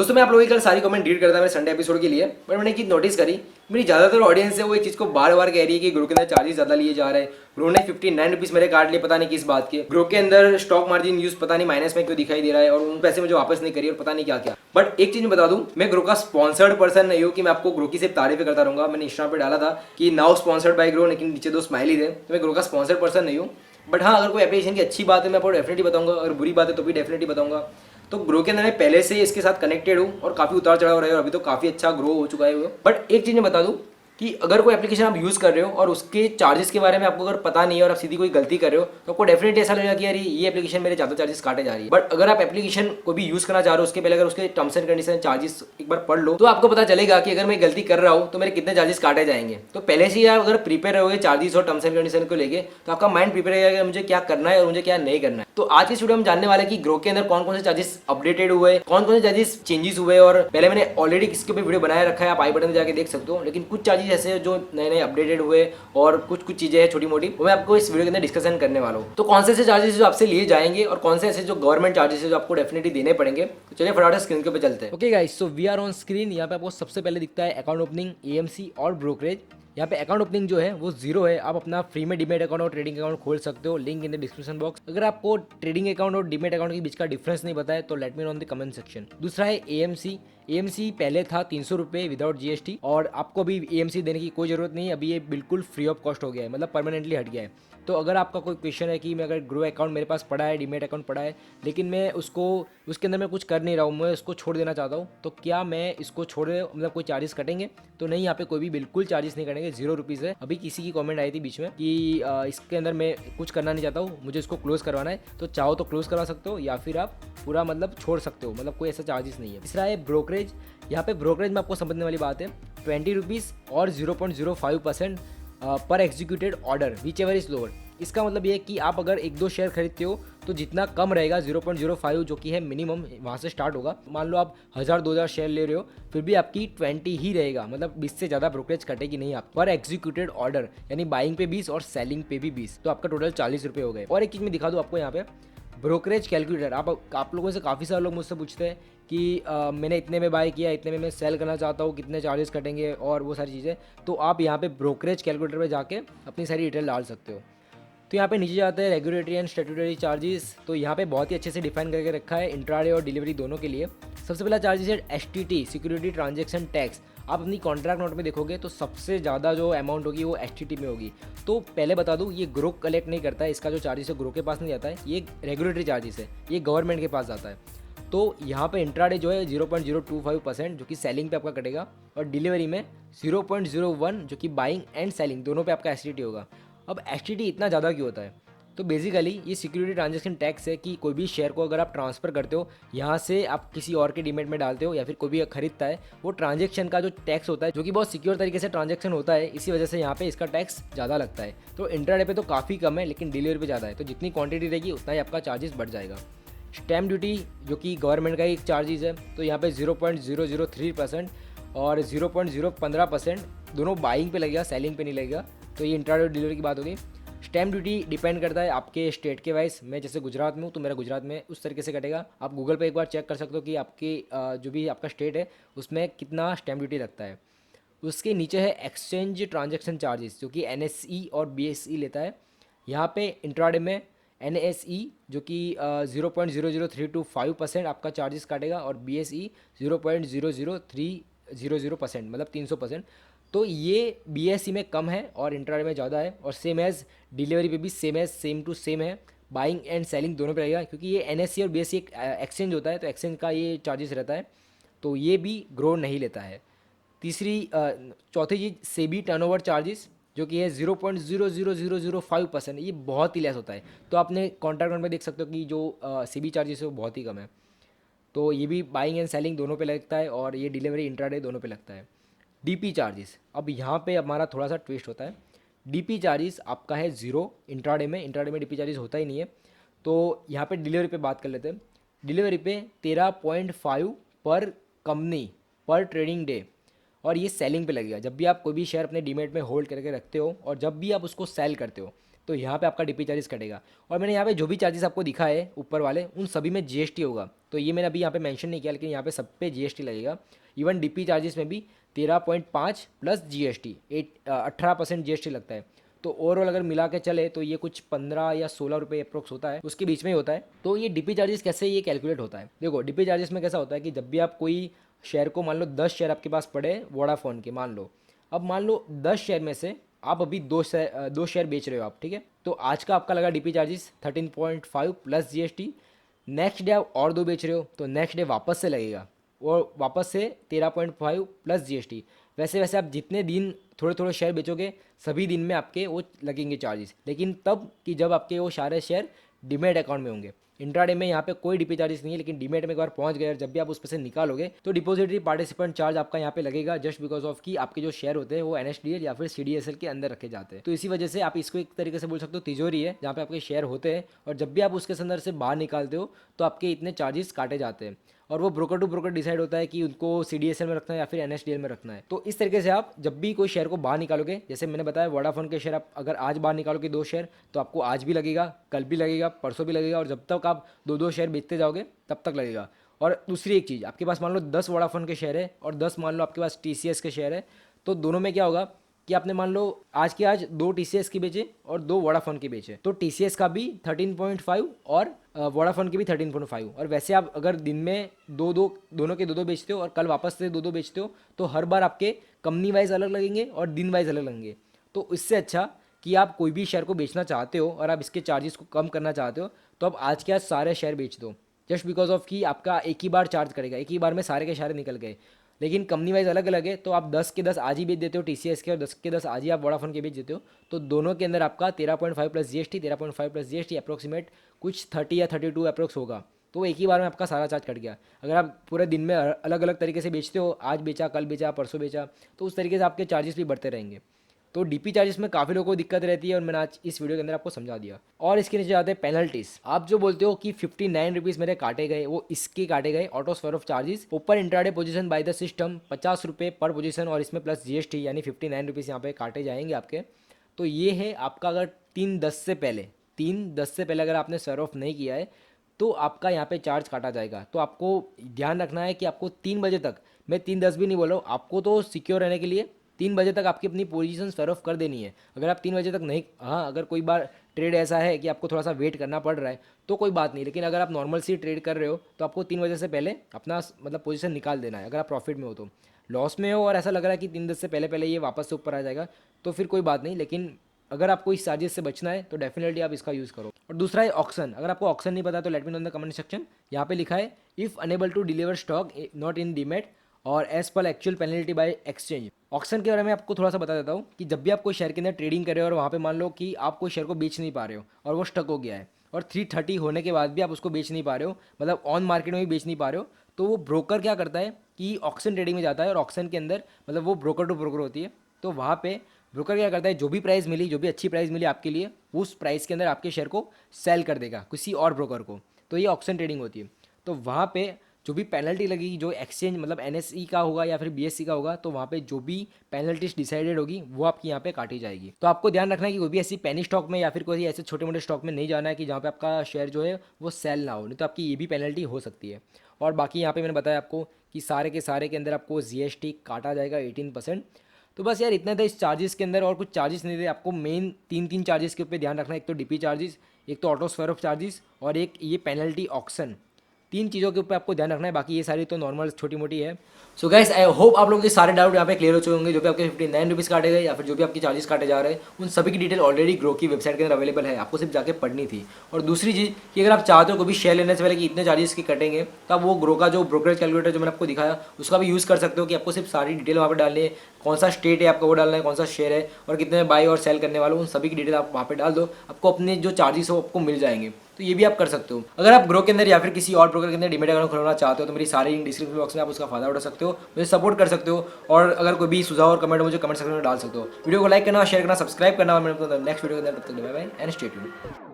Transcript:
दोस्तों मैं आप लोगों की कल सारी कमेंट रीड करता मेरे संडे एपिसोड के लिए, बट मैंने एक चीज नोटिस करी। मेरी ज्यादातर ऑडियंस है वो एक चीज को बार बार कह रही है कि ग्रो के अंदर चार्जेस ज्यादा लिए जा रहे हैं। ग्रो ने 59 रुपीज मेरे काट लिए, पता नहीं किस बात के। ग्रो के अंदर स्टॉक मार्जिन यूज पता नहीं माइनस में क्यों दिखाई दे रहा है, और उन पैसे मुझे वापस नहीं करी और पता नहीं क्या क्या। बट एक चीज मैं बता दूं, मैं ग्रो का स्पॉन्सर्ड पर्सन नहीं हूँ कि मैं आपको ग्रो की सिर्फ तारीफें करता रहूंगा। मैंने इंस्टाग्राम पे डाला था कि नाउ स्पॉन्सर्ड बाय ग्रो, लेकिन नीचे 2 स्माइली थे। तो मैं ग्रो का स्पॉन्सर्ड पर्सन नहीं हूँ। बट हाँ, अगर कोई एप्लीकेशन की अच्छी बात है मैं आपको डेफिनेटली बताऊंगा, अगर बुरी बात है तो भी डेफिनेटली बताऊंगा। तो ग्रो के अंदर मैं पहले से इसके साथ कनेक्टेड हूँ और काफी उतार चढ़ाव रहे, और अभी तो काफी अच्छा ग्रो हो चुका है वो। बट एक चीज मैं बता दूं कि अगर कोई एप्लीकेशन आप यूज कर रहे हो और उसके चार्जेस के बारे में आपको अगर पता नहीं है और आप सीधी कोई गलती कर रहे हो, तो आपको डेफिनेटली ऐसा लगेगा कि यार ये एप्लीकेशन मेरे ज्यादा चार्जेस काटे जा रही है। बट अगर आप एप्लीकेशन को भी यूज करना चाह रहे हो, उसके पहले अगर उसके टर्म्स एंड कंडीशन चार्जेस एक बार पढ़ लो, तो आपको पता चलेगा कि अगर मैं गलती कर रहा हूँ तो मेरे कितने चार्जेस काटे जाएंगे। तो पहले से ही आप अगर प्रिपेयर रहोगे चार्जेस और टर्म्स एंड कंडीशन को लेके, तो आपका माइंड प्रिपेयर रहेगा कि मुझे क्या करना है और मुझे क्या नहीं करना है। तो आज की वीडियो हम जानने वाले कि ग्रो के अंदर कौन कौन से चार्जेस अपडेटेड हुए, कौन कौन से चार्जेस चेंजेस हुए। और पहले मैंने ऑलरेडी इसके ऊपर वीडियो बनाया रखा है, आप आई बटन में जाके देख सकते हो। लेकिन कुछ चार्जेस ऐसे हैं जो नए नए अपडेटेड हुए, और कुछ कुछ चीजें हैं छोटी मोटी, वो मैं आपको इस वीडियो के अंदर डिस्कशन करने वाला हूँ। तो कौन से ऐसे चार्जेस जो आपसे लिए जाएंगे और कौन से ऐसे जो गवर्नमेंट चार्जेस है जो आपको डेफिनेटली देने पड़ेंगे। तो चलिए फटाफट स्क्रीन के ऊपर चलते हैं। Okay guys, so we are on screen. यहाँ पे आपको सबसे पहले दिखता है अकाउंट ओपनिंग, एएमसी और ब्रोकरेज। यहाँ पे अकाउंट ओपनिंग जो है वो 0 है। आप अपना फ्री में डीमेट अकाउंट और ट्रेडिंग अकाउंट खोल सकते हो, link in the description box. अगर आपको ट्रेडिंग अकाउंट और डीमेट अकाउंट के बीच का डिफरेंस नहीं पता है तो let me know on the comment section. दूसरा है एएमसी। एएमसी पहले था 300 रुपये विदाउट जीएसटी, और आपको अभी एएमसी देने की कोई जरूरत नहीं है। अभी ये बिल्कुल फ्री ऑफ कॉस्ट हो गया है, मतलब परमानेंटली हट गया है। तो अगर आपका कोई क्वेश्चन है कि मैं अगर ग्रो अकाउंट मेरे पास पड़ा है, डीमेट अकाउंट पड़ा है, लेकिन मैं उसको उसके अंदर मैं कुछ कर नहीं रहा हूँ, मैं उसको छोड़ देना चाहता हूँ, तो क्या मैं इसको छोड़े मतलब कोई चार्जेस कटेंगे? तो नहीं, यहाँ पे कोई भी बिल्कुल चार्जेस नहीं कटेंगे, 0 रुपीज़ है। अभी किसी की कमेंट आई थी बीच में कि इसके अंदर मैं कुछ करना नहीं चाहता हूँ, मुझे इसको क्लोज करवाना है, तो चाहो तो क्लोज करवा सकते हो या फिर आप पूरा मतलब छोड़ सकते हो, मतलब कोई ऐसा चार्जेस नहीं है। तीसरा है ब्रोकरेज। यहाँ पे ब्रोकरेज में आपको समझने वाली बात है, 20 रुपीज़ और 0.05% पर executed order which ever is lower. इसका मतलब ये है कि आप अगर 1-2 शेयर खरीदते हो तो जितना कम रहेगा 0.05 जो कि है मिनिमम, वहाँ से स्टार्ट होगा। मान लो आप 1000-2000 शेयर ले रहे हो, फिर भी आपकी 20 ही रहेगा, मतलब 20 से ज़्यादा ब्रोकरेज कटेगी नहीं आप पर एग्जीक्यूटेड ऑर्डर, यानी बाइंग पे 20 और सेलिंग पे भी 20, तो आपका टोटल 40 रुपये हो गए। और एक चीज़ मैं दिखा दूँ आपको यहाँ पे, ब्रोकरेज कैलकुलेटर। आप लोगों से काफ़ी सारे लोग मुझसे पूछते हैं कि मैंने इतने में बाय किया, इतने में मैं सेल करना चाहता हूँ, कितने चार्जेस कटेंगे और वो सारी चीज़ें। तो आप यहाँ पे ब्रोकरेज कैलकुलेटर पे जाके अपनी सारी डिटेल डाल सकते हो। तो यहाँ पे नीचे जाते हैं रेगुलेटरी एंड स्टैट्यूटरी चार्जेस। तो यहाँ पे बहुत ही अच्छे से डिफाइन करके रखा है इंट्राडे और डिलीवरी दोनों के लिए। सबसे पहला चार्जेस है एसटीटी, सिक्योरिटी ट्रांजैक्शन टैक्स। आप अपनी कॉन्ट्रैक्ट नोट में देखोगे तो सबसे ज़्यादा जो अमाउंट होगी वो एसटीटी में होगी। तो पहले बता दूँ, ये ग्रो कलेक्ट नहीं करता है, इसका जो चार्जेस है ग्रो के पास नहीं जाता है, ये रेगुलेटरी चार्जेस है, ये गवर्नमेंट के पास जाता है। तो यहाँ पे इंट्राडे जो है 0.025% जो कि सेलिंग पे आपका कटेगा, और डिलीवरी में 0.01 जो कि बाइंग एंड सेलिंग दोनों पे आपका एसटीटी होगा। अब एसटीटी इतना ज़्यादा क्यों होता है? तो बेसिकली ये सिक्योरिटी ट्रांजैक्शन टैक्स है कि कोई भी शेयर को अगर आप ट्रांसफ़र करते हो, यहाँ से आप किसी और के डीमेट में डालते हो या फिर कोई भी खरीदता है, वो ट्रांजैक्शन का जो टैक्स होता है, जो कि बहुत सिक्योर तरीके से ट्रांजैक्शन होता है, इसी वजह से यहाँ पे इसका टैक्स ज़्यादा लगता है। तो इंट्राडे पे तो काफ़ी कम है, लेकिन डिलीवरी पे ज़्यादा है। तो जितनी क्वांटिटी रहेगी उतना ही आपका चार्जेस बढ़ जाएगा। स्टैम्प ड्यूटी जो कि गवर्नमेंट का एक चार्जेस है, तो यहाँ पे 0.003% और 0.015% दोनों बाइंग पे लगेगा, सेलिंग पे नहीं लगेगा। तो ये इंट्राडे और डिलीवरी की बात होगी। स्टैम्प ड्यूटी डिपेंड करता है आपके स्टेट के वाइज। मैं जैसे गुजरात में हूँ तो मेरा गुजरात में उस तरीके से कटेगा। आप गूगल पे एक बार चेक कर सकते हो कि आपके जो भी आपका स्टेट है उसमें कितना स्टैम्प ड्यूटी लगता है। उसके नीचे है एक्सचेंज ट्रांजैक्शन चार्जेस, जो कि एनएसई और बीएसई लेता है। यहाँ पे इंट्राडे में एनएसई जो कि 0.00325% आपका चार्जेस काटेगा, और बीएसई 0.00300%, मतलब 300%। तो ये बीएसई में कम है और इंट्राडे में ज़्यादा है। और सेम एज डिलीवरी पे भी सेम टू सेम है, बाइंग एंड सेलिंग दोनों पे रहेगा, क्योंकि ये एनएससी और बीएससी एक एक्सचेंज होता है, तो एक्सचेंज का ये चार्जेस रहता है, तो ये भी ग्रो नहीं लेता है। चौथी चीज़ सेबी टर्नओवर चार्जेस, जो कि है 0.00005%, ये बहुत ही लेस होता है। तो आपने कॉन्ट्रैक्ट नोट में देख सकते हो कि जो सेबी चार्जेस है वो बहुत ही कम है। तो ये भी बाइंग एंड सेलिंग दोनों पे लगता है, और ये डिलीवरी इंट्राडे दोनों पे लगता है। डीपी चार्जेस, अब यहाँ पे हमारा थोड़ा सा ट्विस्ट होता है। डीपी चार्जेस आपका है 0 इंट्राडे में डीपी चार्जेस होता ही नहीं है। तो यहाँ पे डिलीवरी पे बात कर लेते हैं। डिलीवरी पे 13.5 पर कंपनी पर ट्रेडिंग डे, और ये सेलिंग पे लगेगा। जब भी आप कोई भी शेयर अपने डीमेट में होल्ड करके रखते हो और जब भी आप उसको सेल करते हो, तो यहाँ पे आपका डीपी चार्जेस कटेगा। और मैंने यहाँ पे जो भी चार्जेस आपको दिखा है ऊपर वाले, उन सभी में जीएसटी होगा। तो ये मैंने अभी यहाँ पे मेंशन नहीं किया, लेकिन यहाँ पे सब पे जीएसटी लगेगा। इवन डीपी चार्जेस में भी 13.5 प्लस जीएसटी 18% जीएसटी लगता है। तो ओवरऑल अगर मिला के चले तो ये कुछ 15 या 16 रुपये अप्रोक्स होता है, उसके बीच में ही होता है। तो ये डीपी चार्जेस कैसे ये कैलकुलेट होता है, देखो डीपी चार्जेस में कैसा होता है कि जब भी आप कोई शेयर को, मान लो 10 शेयर आपके पास पड़े वोडाफोन के, मान लो, अब मान लो 10 शेयर में से आप अभी दो शेयर बेच रहे हो आप, ठीक है। तो आज का आपका लगा DP charges 13.5 plus GST. Next day आप और 2 बेच रहे हो तो नेक्स्ट डे वापस से लगेगा, और वापस से 13.5 प्लस जीएसटी। वैसे वैसे आप जितने दिन थोड़े थोड़े शेयर बेचोगे सभी दिन में आपके वो लगेंगे चार्जेस, लेकिन तब कि जब आपके वो सारे शेयर डीमैट अकाउंट में होंगे। इंट्राडे में यहाँ पे कोई डीपी चार्जेस नहीं है, लेकिन डीमैट में एक बार पहुंच गए और जब भी आप उस पर से निकालोगे तो डिपॉजिटरी पार्टिसिपेंट चार्ज आपका यहाँ पे लगेगा, जस्ट बिकॉज ऑफ कि आपके जो शेयर होते हैं वो एनएसडीएल या फिर सीडीएसएल के अंदर रखे जाते हैं। तो इसी वजह से आप इसको एक तरीके से बोल सकते हो तिजोरी है, जहाँ पे आपके शेयर होते हैं, और जब भी आप उसके अंदर से बाहर निकालते हो तो आपके इतने चार्जेस काटे जाते हैं। और वो ब्रोकर टू ब्रोकर डिसाइड होता है कि उनको सीडीएसएल में रखना है या फिर एनएसडीएल में रखना है। तो इस तरीके से आप जब भी कोई शेयर को बाहर निकालोगे, जैसे मैंने बताया वोडाफोन के शेयर आप अगर आज बाहर निकालोगे 2 शेयर, तो आपको आज भी लगेगा, कल भी लगेगा, परसों भी लगेगा, और जब तक आप 2-2 शेयर बेचते जाओगे तब तक लगेगा। और दूसरी एक चीज़, आपके पास मान लो 10 वोडाफोन के शेयर है और 10 मान लो आपके पास टीसीएस के शेयर है, तो दोनों में क्या होगा कि आपने मान लो आज के आज 2 टीसीएस की बेचे और 2 वोडाफोन की बेचे, तो टीसीएस का भी 13.5 और वोडाफोन की भी 13.5। और वैसे आप अगर दिन में दोनों के 2-2 बेचते हो और कल वापस से 2-2 बेचते हो, तो हर बार आपके कंपनी वाइज अलग लगेंगे और दिन वाइज अलग लगेंगे। तो इससे अच्छा कि आप कोई भी शेयर को बेचना चाहते हो और आप इसके चार्जेस को कम करना चाहते हो, तो आप आज के आज सारे शेयर बेच दो, जस्ट बिकॉज ऑफ कि आपका एक ही बार चार्ज करेगा, एक ही बार में सारे के शेयर निकल गए। लेकिन कंपनी वाइज अलग अलग है, तो आप 10 के 10 आज ही बेच देते हो टीसीएस के, और 10 के 10 आज ही आप वोडाफोन के बेच देते हो, तो दोनों के अंदर आपका 13.5 plus GST 13.5 plus GST approximate कुछ 30 या 32 अप्रोक्स होगा। तो एक ही बार में आपका सारा चार्ज कट गया। अगर आप पूरे दिन में अलग अलग तरीके से बेचते हो, आज बेचा, कल बेचा, परसों बेचा, तो उस तरीके से आपके चार्जेस भी बढ़ते रहेंगे। तो डीपी चार्जेस में काफ़ी लोगों को दिक्कत रहती है, और मैंने आज इस वीडियो के अंदर आपको समझा दिया। और इसके नीचे आते हैं पेनल्टीज। आप जो बोलते हो कि 59 रुपीज़ मेरे काटे गए, वो इसके काटे गए ऑटो स्वर ऑफ चार्जेस ऊपर intraday position by the system 50 रुपये पर पोजीशन, और इसमें प्लस जीएसटी यानी 59 रुपीज़ यहाँ पे काटे जाएंगे आपके। तो ये है आपका, अगर 3:10 से पहले अगर आपने स्वर ऑफ नहीं किया है तो आपका यहाँ पे चार्ज काटा जाएगा। तो आपको ध्यान रखना है कि आपको 3 बजे तक, मैं 3:10 भी नहीं बोल रहा हूँ, आपको तो सिक्योर रहने के लिए 3 बजे तक आपकी अपनी पोजीशन स्वर ऑफ कर देनी है। अगर आप 3 बजे तक नहीं, हाँ अगर कोई बार ट्रेड ऐसा है कि आपको थोड़ा सा वेट करना पड़ रहा है तो कोई बात नहीं, लेकिन अगर आप नॉर्मल सी ट्रेड कर रहे हो तो आपको 3 बजे से पहले अपना मतलब पोजीशन निकाल देना है। अगर आप प्रॉफिट में हो, तो लॉस में हो और ऐसा लग रहा है कि 3:10 से पहले पहले ये वापस से ऊपर आ जाएगा, तो फिर कोई बात नहीं। लेकिन अगर आपको इस चार्जेस से बचना है तो डेफिनेटली आप इसका यूज़ करो। और दूसरा है ऑक्शन। अगर आपको ऑक्शन नहीं पता तो let me know in the comment section. यहाँ पे लिखा है if unable to deliver stock not in demat और as per actual penalty by exchange. Auction के बारे में आपको थोड़ा सा बता देता हूँ कि जब भी आप कोई शेयर के अंदर ट्रेडिंग कर रहे हो और वहाँ पे मान लो कि आप कोई शेयर को बेच नहीं पा रहे हो और वो स्टक हो गया है, और 330 होने के बाद भी आप उसको बेच नहीं पा रहे हो, मतलब ऑन मार्केट में भी बेच नहीं पा रहे हो, तो वो ब्रोकर क्या करता है कि ऑक्शन ट्रेडिंग में जाता है। और ऑक्शन के अंदर मतलब वो ब्रोकर टू ब्रोकर होती है, तो वहाँ पे ब्रोकर क्या करता है, जो भी प्राइस मिली, जो भी अच्छी प्राइस मिली आपके लिए, उस प्राइस के अंदर आपके शेयर को सेल कर देगा किसी और ब्रोकर को। तो ये ऑक्शन ट्रेडिंग होती है। तो वहाँ पे जो भी पेनल्टी लगेगी, जो एक्सचेंज मतलब एनएसई का होगा या फिर बीएससी का होगा, तो वहाँ पे जो भी पेनल्टीज डिसाइडेड होगी वो आपकी यहाँ पे काटी जाएगी। तो आपको ध्यान रखना है कि कोई भी ऐसी पेनी स्टॉक में या फिर कोई ऐसे छोटे मोटे स्टॉक में नहीं जाना है कि जहाँ पे आपका शेयर जो है वो सेल ना हो, नहीं तो आपकी ये भी पेनल्टी हो सकती है। और बाकी यहाँ पे मैंने बताया आपको कि सारे के अंदर आपको जीएसटी काटा जाएगा 18%। तो बस यार इतना था इस चार्जेस के अंदर, और कुछ चार्जेस नहीं थे। आपको मेन 3 चार्जेस के ऊपर ध्यान रखना है, एक तो डीपी चार्जेस, एक तो ऑटो स्क्वायर ऑफ चार्जेस, और एक ये पेनल्टी ऑक्शन। 3 चीज़ों के ऊपर आपको ध्यान रखना है, बाकी ये सारी तो नॉर्मल छोटी मोटी है। सो गाइस आई होप आप लोगों के सारे डाउट यहाँ पे क्लियर हो चुके होंगे। जो भी आपके 59 रुपीज़ काटे गए या फिर जो भी आपके चार्जेस काटे जा रहे हैं, उन सभी की डिटेल ऑलरेडी ग्रो की वेबसाइट के अंदर अवेलेबल है, आपको सिर्फ जाके पढ़नी थी। और दूसरी चीज़ कि अगर आप चाहते हो कोई भी शेयर लेने से पहले कि इतने चार्जेस के कटेंगे, तो आप वो ग्रो का जो ब्रोकरेज कैलकुलेटर जो मैंने आपको दिखाया उसका भी यूज़ कर सकते हो, कि आपको सिर्फ सारी डिटेल वहाँ पर डालनी है, कौन सा स्टेट है आपको वो डालना है, कौन सा शेयर है और कितने बाई और सेल करने वाले, उन सभी की डिटेल आप वहाँ पे डाल दो, आपको अपने जो चार्जेस हो आपको मिल जाएंगे। तो ये भी आप कर सकते हो। अगर आप ग्रो के अंदर या फिर किसी और ब्रोकर के अंदर डीमैट अकाउंट खोलना चाहते हो तो मेरी सारी डिस्क्रिप्शन बॉक्स में आप उसका फायदा उठा सकते हो, मुझे सपोर्ट कर सकते हो। और अगर कोई भी सुझाव और कमेंट मुझे कमेंट सेक्शन में डाल सकते हो। वीडियो को लाइक करना, शेयर करना, सब्सक्राइब करना, और मैं नेक्स्ट वीडियो के अंदर तब तक bye bye and stay tuned.